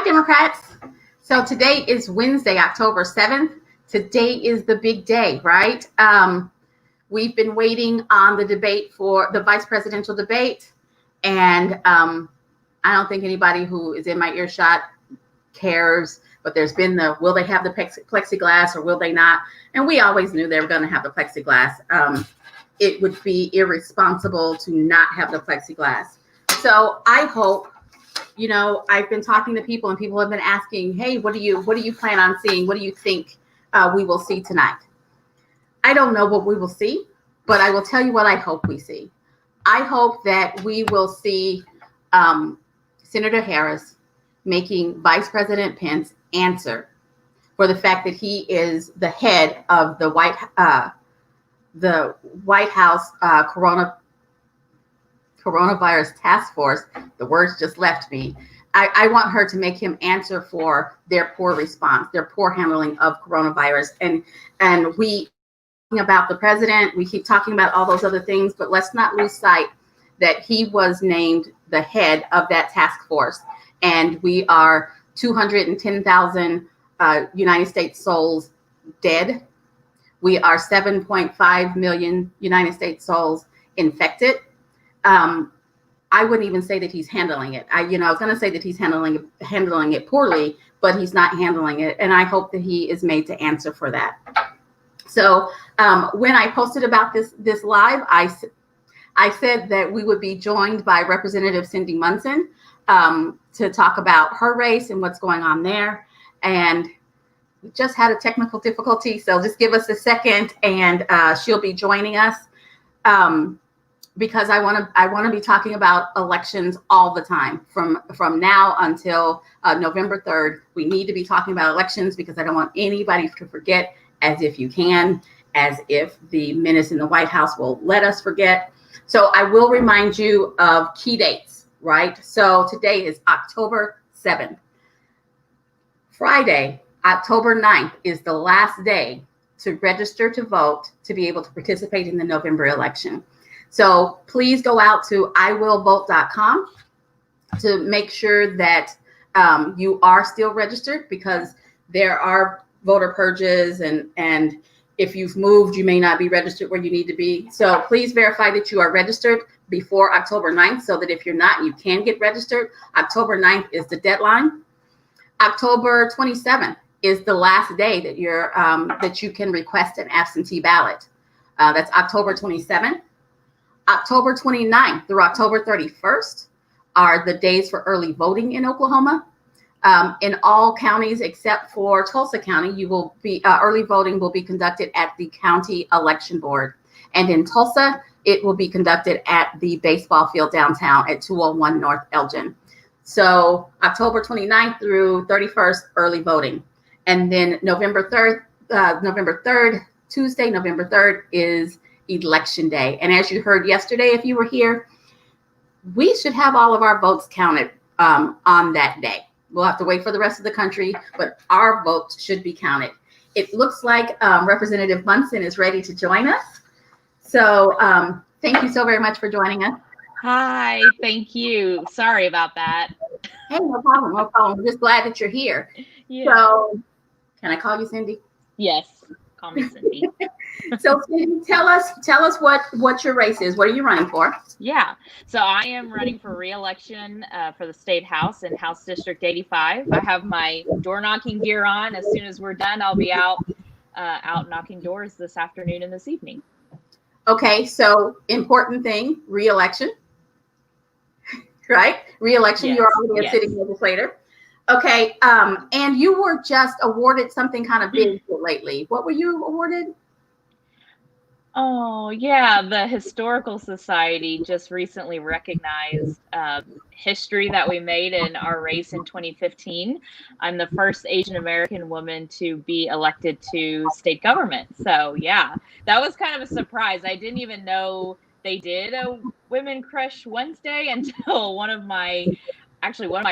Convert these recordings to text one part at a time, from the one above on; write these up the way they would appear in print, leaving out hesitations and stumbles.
Hi, Democrats. So today is Wednesday, October 7th. Today is the big day, right? We've been waiting on the debate for the vice presidential debate. And I don't think anybody who is in my earshot cares, but there's been will they have the plexiglass or will they not? And we always knew they were going to have the plexiglass. It would be irresponsible to not have the plexiglass. So I hope, I've been talking to people and people have been asking, hey, what do you plan on seeing? What do you think we will see tonight? I don't know what we will see, but I will tell you what I hope we see. I hope that we will see Senator Harris making Vice President Pence answer for the fact that he is the head of the White House coronavirus task force. The words just left me. I want her to make him answer for their poor response, their poor handling of coronavirus. And we about the president, we keep talking about all those other things, but let's not lose sight that he was named the head of that task force. And we are 210,000 United States souls dead. We are 7.5 million United States souls infected. I wouldn't even say that he's handling it. I was going to say that he's handling it poorly, but he's not handling it. And I hope that he is made to answer for that. So when I posted about this live, I said that we would be joined by Representative Cyndi Munson to talk about her race and what's going on there. And we just had a technical difficulty, so just give us a second, and she'll be joining us because I want to be talking about elections all the time from now until November 3rd. We need to be talking about elections because I don't want anybody to forget, as if you can, as if the minutes in the White House will let us forget. So I will remind you of key dates, right? So today is October 7th. Friday, October 9th is the last day to register to vote to be able to participate in the November election. So please go out to iwillvote.com to make sure that you are still registered, because there are voter purges, and if you've moved, you may not be registered where you need to be. So please verify that you are registered before October 9th, so that if you're not, you can get registered. October 9th is the deadline. October 27th is the last day that that you can request an absentee ballot. That's October 27th. October 29th through October 31st are the days for early voting in Oklahoma. In all counties except for Tulsa County, you will be early voting will be conducted at the county election board, and in Tulsa, it will be conducted at the baseball field downtown at 201 North Elgin. So October 29th through 31st, early voting, and then November 3rd, Tuesday, November 3rd is Election Day. And as you heard yesterday, if you were here, we should have all of our votes counted on that day. We'll have to wait for the rest of the country, but our votes should be counted. It looks like Representative Munson is ready to join us. So thank you so very much for joining us. Hi, thank you. Sorry about that. Hey, no problem, no problem. I'm just glad that you're here. Yeah. So can I call you Cyndi? Yes, call me Cyndi. So Cyndi, tell us what your race is. What are you running for? Yeah, so I am running for re-election for the State House in House District 85. I have my door knocking gear on. As soon as we're done, I'll be out knocking doors this afternoon and this evening. Okay, so important thing, re-election, right? Re-election, yes. You're already a sitting legislator. Okay, and you were just awarded something kind of big lately. What were you awarded? Oh, yeah. The Historical Society just recently recognized history that we made in our race in 2015. I'm the first Asian American woman to be elected to state government. So, yeah, that was kind of a surprise. I didn't even know they did a Women Crush Wednesday until one of my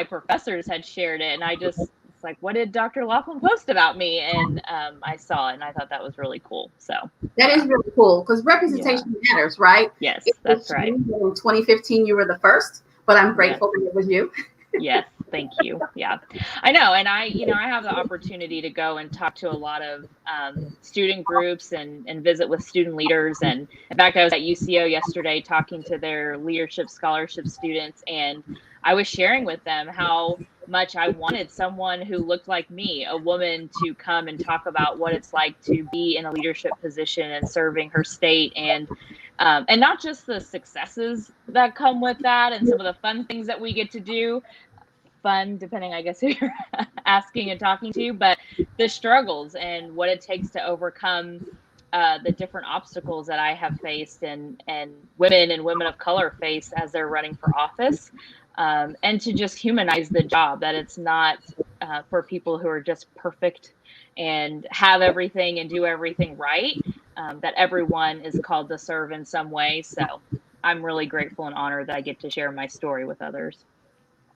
professors had shared it. And I just, it's like, what did Dr. Laughlin post about me? And I saw it and I thought that was really cool. So that is really cool because representation matters, right? Yes, that's right. In 2015, you were the first, but I'm grateful that it was you. Yes, Thank you. Yeah, I know. And I have the opportunity to go and talk to a lot of student groups and visit with student leaders. And in fact, I was at UCO yesterday talking to their leadership scholarship students, and I was sharing with them how much I wanted someone who looked like me, a woman, to come and talk about what it's like to be in a leadership position and serving her state, and not just the successes that come with that and some of the fun things that we get to do, fun depending, I guess, who you're asking and talking to, but the struggles and what it takes to overcome the different obstacles that I have faced and women and women of color face as they're running for office, and to just humanize the job, that it's not for people who are just perfect and have everything and do everything right, that everyone is called to serve in some way. So I'm really grateful and honored that I get to share my story with others.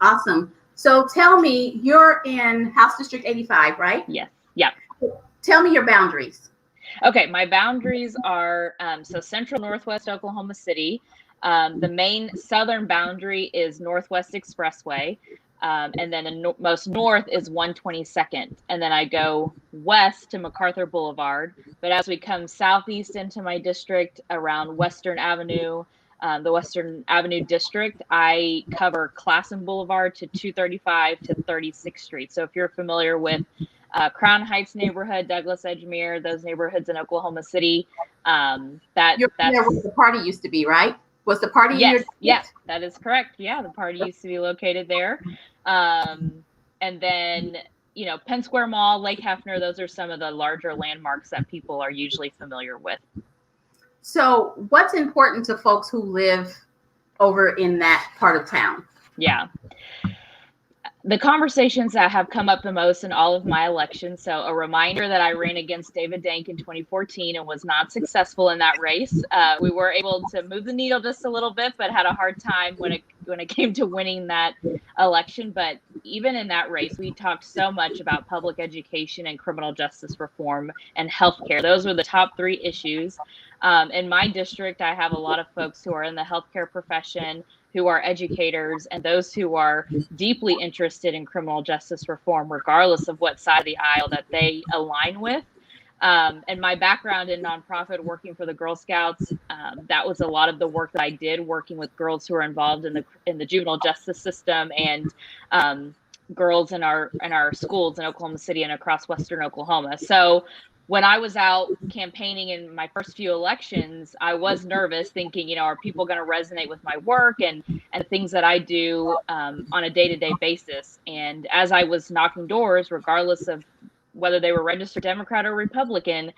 Awesome. So tell me, you're in House District 85, right? Yes. Yeah. Tell me your boundaries. Okay, my boundaries are so central northwest Oklahoma City. The main southern boundary is Northwest Expressway, and then the most north is 122nd. And then I go west to MacArthur Boulevard. But as we come southeast into my district around Western Avenue, the Western Avenue district, I cover Classen Boulevard to 235 to 36th Street. So if you're familiar with Crown Heights neighborhood, Douglas, Edgemere, those neighborhoods in Oklahoma City, that's where the party used to be, right? Was the party in your district? Yes, that is correct. Yeah, the party used to be located there. And then, Penn Square Mall, Lake Hefner, those are some of the larger landmarks that people are usually familiar with. So what's important to folks who live over in that part of town? Yeah. The conversations that have come up the most in all of my elections. So a reminder that I ran against David Dank in 2014 and was not successful in that race. We were able to move the needle just a little bit, but had a hard time when it came to winning that election. But even in that race, we talked so much about public education and criminal justice reform and healthcare. Those were the top three issues. In my district, I have a lot of folks who are in the healthcare profession, who are educators, and those who are deeply interested in criminal justice reform, regardless of what side of the aisle that they align with. And my background in nonprofit, working for the Girl Scouts, that was a lot of the work that I did, working with girls who are involved in the juvenile justice system, and girls in our schools in Oklahoma City and across Western Oklahoma. So when I was out campaigning in my first few elections, I was nervous, thinking, are people going to resonate with my work and things that I do on a day-to-day basis? And as I was knocking doors, regardless of whether they were registered Democrat or Republican,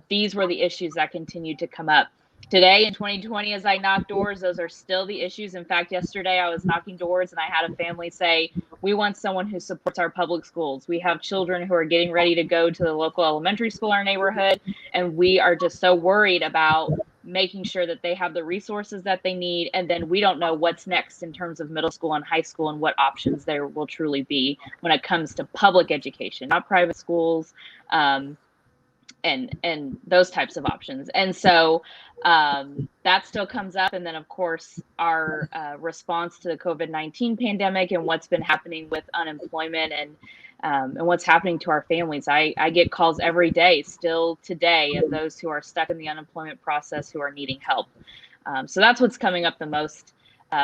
these were the issues that continued to come up. Today in 2020, as I knock doors, those are still the issues. In fact, yesterday I was knocking doors and I had a family say, we want someone who supports our public schools. We have children who are getting ready to go to the local elementary school in our neighborhood, and we are just so worried about making sure that they have the resources that they need. And then we don't know what's next in terms of middle school and high school and what options there will truly be when it comes to public education, not private schools, and those types of options. And so that still comes up. And then, of course, our response to the COVID-19 pandemic and what's been happening with unemployment and what's happening to our families. I get calls every day, still today, of those who are stuck in the unemployment process who are needing help. So that's what's coming up the most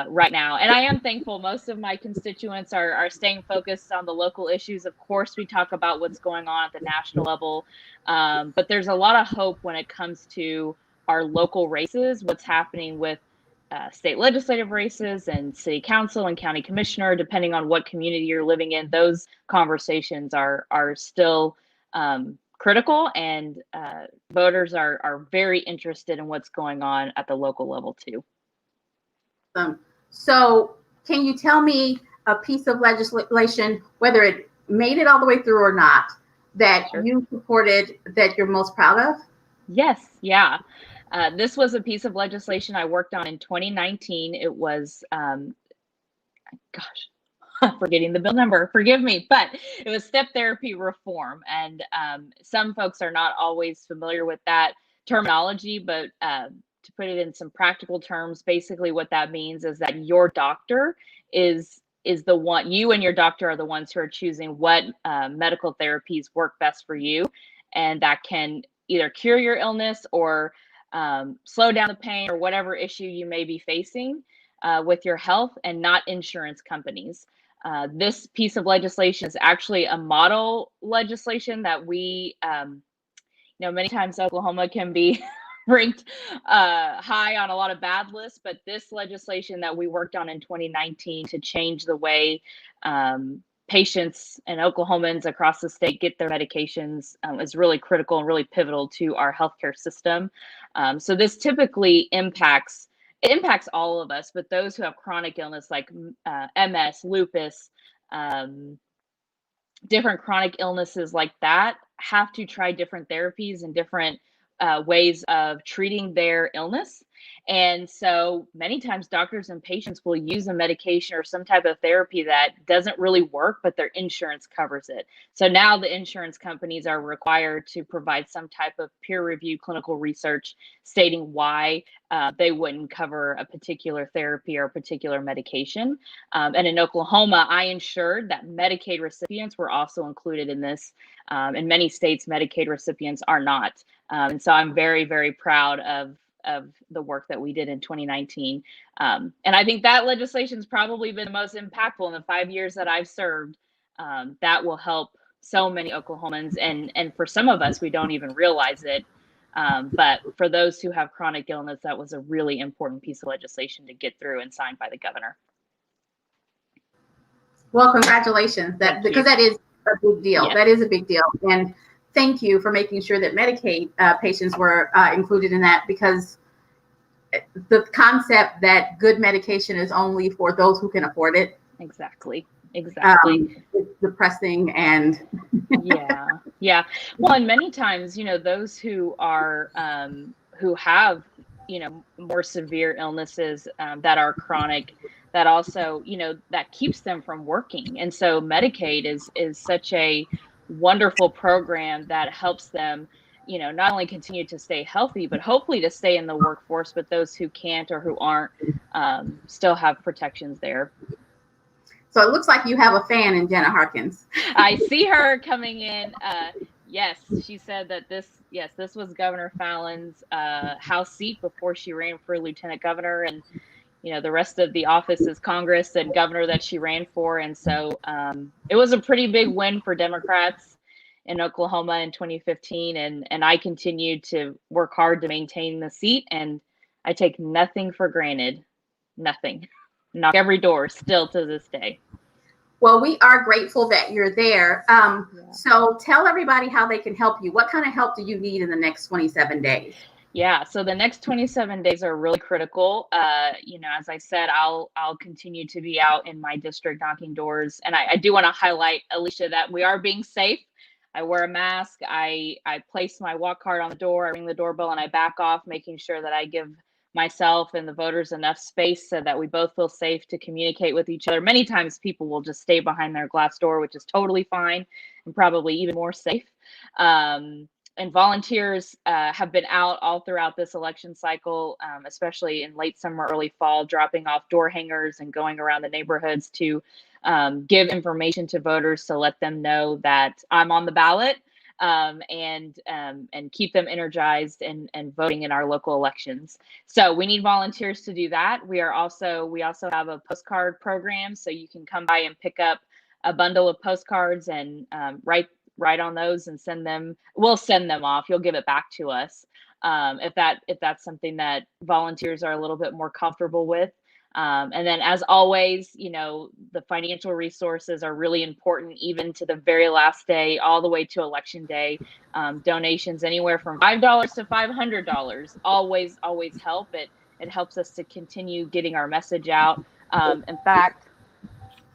right now. And I am thankful most of my constituents are staying focused on the local issues. Of course, we talk about what's going on at the national level, but there's a lot of hope when it comes to our local races, what's happening with state legislative races and city council and county commissioner, depending on what community you're living in. Those conversations are still critical, and voters are very interested in what's going on at the local level too. So can you tell me a piece of legislation, whether it made it all the way through or not, that Sure. you supported that you're most proud of? Yes. Yeah. This was a piece of legislation I worked on in 2019. It was, I'm forgetting the bill number, forgive me, but it was step therapy reform. And some folks are not always familiar with that terminology, but to put it in some practical terms, basically what that means is that your doctor is is the one, you and your doctor are the ones who are choosing what medical therapies work best for you, and that can either cure your illness or slow down the pain or whatever issue you may be facing with your health, and not insurance companies. This piece of legislation is actually a model legislation that we, many times Oklahoma can be ranked high on a lot of bad lists, but this legislation that we worked on in 2019 to change the way patients and Oklahomans across the state get their medications is really critical and really pivotal to our healthcare system. So this typically impacts all of us, but those who have chronic illness like MS, lupus, different chronic illnesses like that have to try different therapies and different ways of treating their illness. And so many times doctors and patients will use a medication or some type of therapy that doesn't really work, but their insurance covers it. So now the insurance companies are required to provide some type of peer-reviewed clinical research stating why they wouldn't cover a particular therapy or a particular medication. And in Oklahoma, I ensured that Medicaid recipients were also included in this. In many states, Medicaid recipients are not. And so I'm very, very proud of the work that we did in 2019. And I think that legislation's probably been the most impactful in the 5 years that I've served. That will help so many Oklahomans. And for some of us, we don't even realize it. But for those who have chronic illness, that was a really important piece of legislation to get through and signed by the governor. Well, congratulations. Because that is a big deal. Yes. That is a big deal. And thank you for making sure that Medicaid patients were included in that, because the concept that good medication is only for those who can afford it. Exactly. It's depressing and yeah. Well, and many times, those who are who have, more severe illnesses that are chronic, that also, that keeps them from working. And so Medicaid is such a wonderful program that helps them, not only continue to stay healthy, but hopefully to stay in the workforce. But those who can't or who aren't still have protections there. So it looks like you have a fan in Jenna Harkins. I see her coming in. Yes, she said that this was Governor Fallon's House seat before she ran for lieutenant governor, and the rest of the office is Congress and governor that she ran for. And so it was a pretty big win for Democrats in Oklahoma in 2015. And I continued to work hard to maintain the seat, and I take nothing for granted. Nothing. Knock every door still to this day. Well, we are grateful that you're there. So tell everybody how they can help you. What kind of help do you need in the next 27 days? Yeah, so the next 27 days are really critical. As I said, I'll continue to be out in my district knocking doors. And I do want to highlight, Alicia, that we are being safe. I wear a mask. I place my walk card on the door. I ring the doorbell and I back off, making sure that I give myself and the voters enough space so that we both feel safe to communicate with each other. Many times people will just stay behind their glass door, which is totally fine and probably even more safe. And volunteers have been out all throughout this election cycle, especially in late summer, early fall, dropping off door hangers and going around the neighborhoods to give information to voters to let them know that I'm on the ballot, and keep them energized and voting in our local elections. So we need volunteers to do that. We also have a postcard program, so you can come by and pick up a bundle of postcards and write on those and send them. We'll send them off. You'll give it back to us if that's something that volunteers are a little bit more comfortable with. And then, as always, the financial resources are really important, even to the very last day, all the way to election day. Donations anywhere from $5 to $500 always help. It helps us to continue getting our message out. In fact,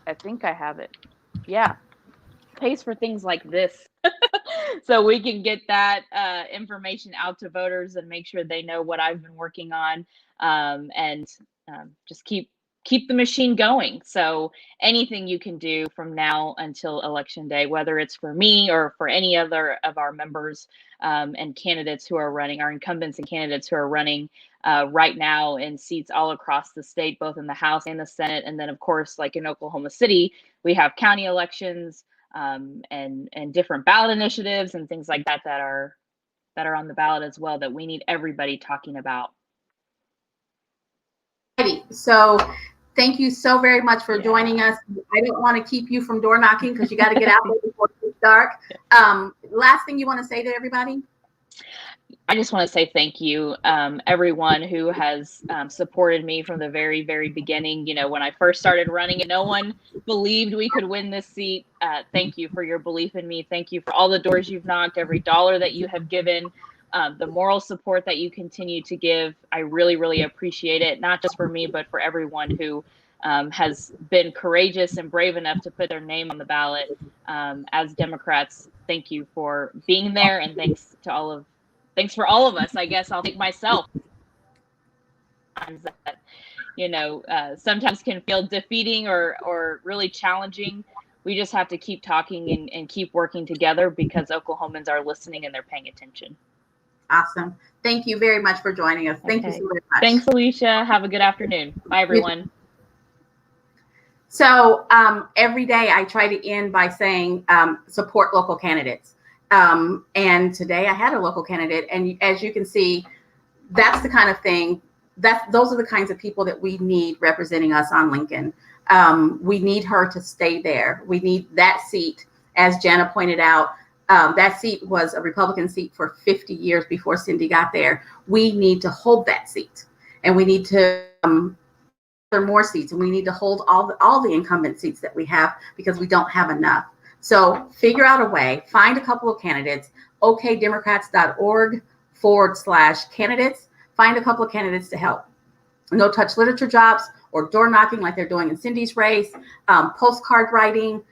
I think I have it. Yeah. Pays for things like this. So we can get that information out to voters and make sure they know what I've been working on, and just keep the machine going. So anything you can do from now until election day, whether it's for me or for any other of our members and candidates who are running, our incumbents and candidates who are running, right now in seats all across the state, both in the House and the Senate. And then, of course, like in Oklahoma City, we have county elections and different ballot initiatives and things like that that are on the ballot as well that we need everybody talking about. So thank you so very much for joining us. I don't want to keep you from door knocking because you got to get out there before it's dark. Last thing you want to say to everybody? I just want to say thank you, everyone who has supported me from the very, very beginning. You know, when I first started running and no one believed we could win this seat. Thank you for your belief in me. Thank you for all the doors you've knocked, every dollar that you have given, the moral support that you continue to give. I really, really appreciate it, not just for me, but for everyone who has been courageous and brave enough to put their name on the ballot. As Democrats, thank you for being there, and thanks for all of us. I guess I'll thank myself. That, sometimes can feel defeating or really challenging. We just have to keep talking and keep working together because Oklahomans are listening and they're paying attention. Awesome. Thank you very much for joining us. Thank you so very much. Thanks, Alicia. Have a good afternoon. Bye, everyone. So every day I try to end by saying support local candidates. And today I had a local candidate, and as you can see, that's the kind of thing those are the kinds of people that we need representing us on Lincoln. We need her to stay there. We need that seat, as Jana pointed out. That seat was a Republican seat for 50 years before Cyndi got there. We need to hold that seat, and we need to more seats, and we need to hold all the incumbent seats that we have because we don't have enough. So figure out a way, find a couple of candidates, okdemocrats.org/candidates, find a couple of candidates to help. No touch literature jobs or door knocking like they're doing in Cyndi's race, postcard writing,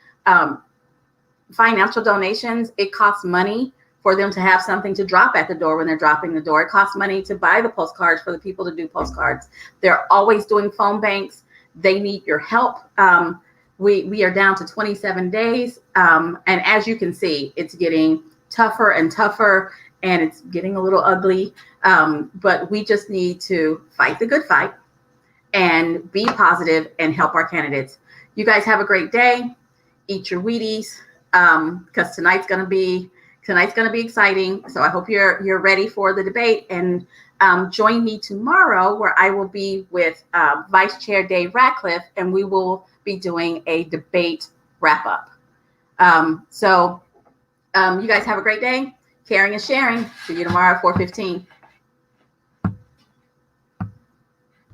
financial donations. It costs money for them to have something to drop at the door when they're dropping the door. It costs money to buy the postcards for the people to do postcards. They're always doing phone banks. They need your help. We are down to 27 days. And as you can see, it's getting tougher and tougher, and it's getting a little ugly. But we just need to fight the good fight and be positive and help our candidates. You guys have a great day. Eat your Wheaties, because tonight's gonna be exciting. So I hope you're ready for the debate, and join me tomorrow where I will be with Vice Chair Dave Ratcliffe, and we will be doing a debate wrap up. So you guys have a great day. Caring and sharing. See you tomorrow at 4:15.